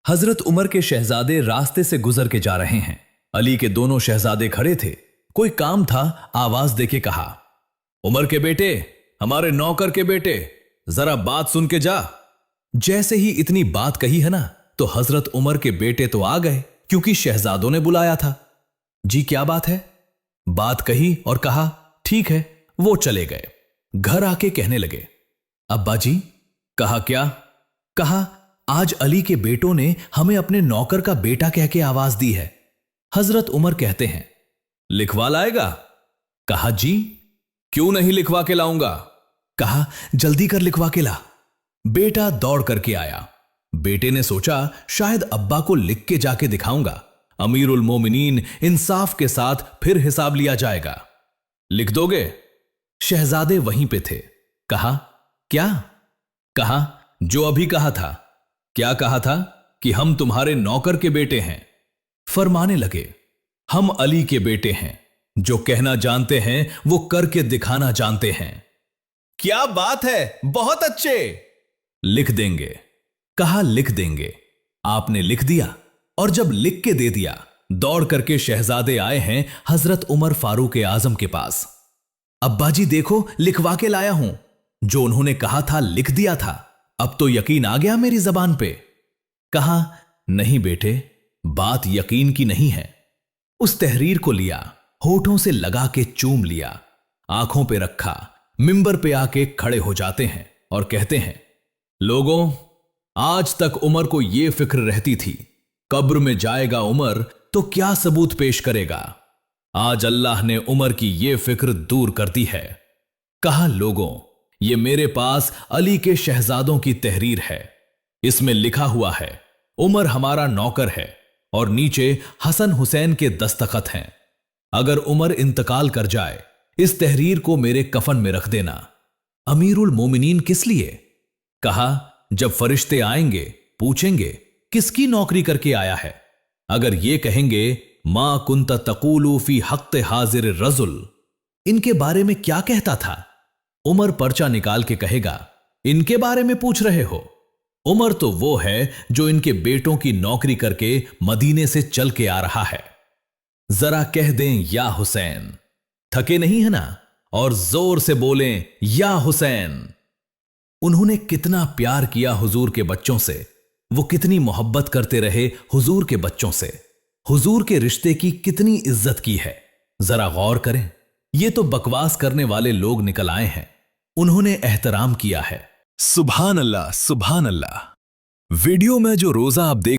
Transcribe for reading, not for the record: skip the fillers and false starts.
हजरत उमर के शहजादे रास्ते से गुजर के जा रहे हैं। अली के दोनों शहजादे खड़े थे। कोई काम था, आवाज देके कहा, उमर के बेटे, हमारे नौकर के बेटे, जरा बात सुन के जा। जैसे ही इतनी बात कही है ना, तो हजरत उमर के बेटे तो आ गए, क्योंकि शहजादों ने बुलाया था। जी क्या बात है? बात कही और कहा ठीक है। वो चले गए। घर आके कहने लगे, अब्बा जी। कहा क्या? कहा आज अली के बेटों ने हमें अपने नौकर का बेटा कह के आवाज दी है। हजरत उमर कहते हैं, लिखवा लाएगा? कहा जी। क्यों नहीं लिखवा के लाऊंगा? कहा जल्दी कर लिखवा के ला। बेटा दौड़ करके आया। बेटे ने सोचा शायद अब्बा को लिख के जाके दिखाऊंगा, अमीरुल मोमिनीन इंसाफ के साथ फिर हिसाब लिया जाएगा। लिख दोगे? शहजादे वहीं पे थे। कहा क्या? कहा जो अभी कहा था। क्या कहा था? कि हम तुम्हारे नौकर के बेटे हैं। फरमाने लगे, हम अली के बेटे हैं, जो कहना जानते हैं वो करके दिखाना जानते हैं। क्या बात है, बहुत अच्छे। लिख देंगे। कहा लिख देंगे। आपने लिख दिया, और जब लिख के दे दिया, दौड़ करके शहजादे आए हैं हजरत उमर फारूक आजम के पास। अब्बा जी देखो, लिखवा के लाया हूं। जो उन्होंने कहा था लिख दिया था। अब तो यकीन आ गया मेरी जबान पे। कहा नहीं बेटे, बात यकीन की नहीं है। उस तहरीर को लिया, होठों से लगा के चूम लिया, आंखों पे रखा, मिंबर पे आके खड़े हो जाते हैं और कहते हैं, लोगों, आज तक उमर को यह फिक्र रहती थी, कब्र में जाएगा उमर तो क्या सबूत पेश करेगा। आज अल्लाह ने उमर की यह फिक्र दूर कर दी है। कहा लोगों, ये मेरे पास अली के शहजादों की तहरीर है। इसमें लिखा हुआ है, उमर हमारा नौकर है, और नीचे हसन हुसैन के दस्तखत हैं। अगर उमर इंतकाल कर जाए, इस तहरीर को मेरे कफन में रख देना। अमीरुल मोमिनीन किस लिए? कहा जब फरिश्ते आएंगे पूछेंगे किसकी नौकरी करके आया है। अगर ये कहेंगे मा कुंता तकूलू फी हक़्क़े हाजिर रजुल, इनके बारे में क्या कहता था? उमर पर्चा निकाल के कहेगा, इनके बारे में पूछ रहे हो? उमर तो वो है जो इनके बेटों की नौकरी करके मदीने से चल के आ रहा है। जरा कह दें या हुसैन। थके नहीं है ना? और जोर से बोलें या हुसैन। उन्होंने कितना प्यार किया हुजूर के बच्चों से, वो कितनी मोहब्बत करते रहे हुजूर के बच्चों से, हुजूर के रिश्ते की कितनी इज्जत की है। जरा गौर करें, ये तो बकवास करने वाले लोग निकल आए हैं, उन्होंने एहतराम किया है। सुभान अल्लाह, सुभान अल्लाह। वीडियो में जो रोजा आप देख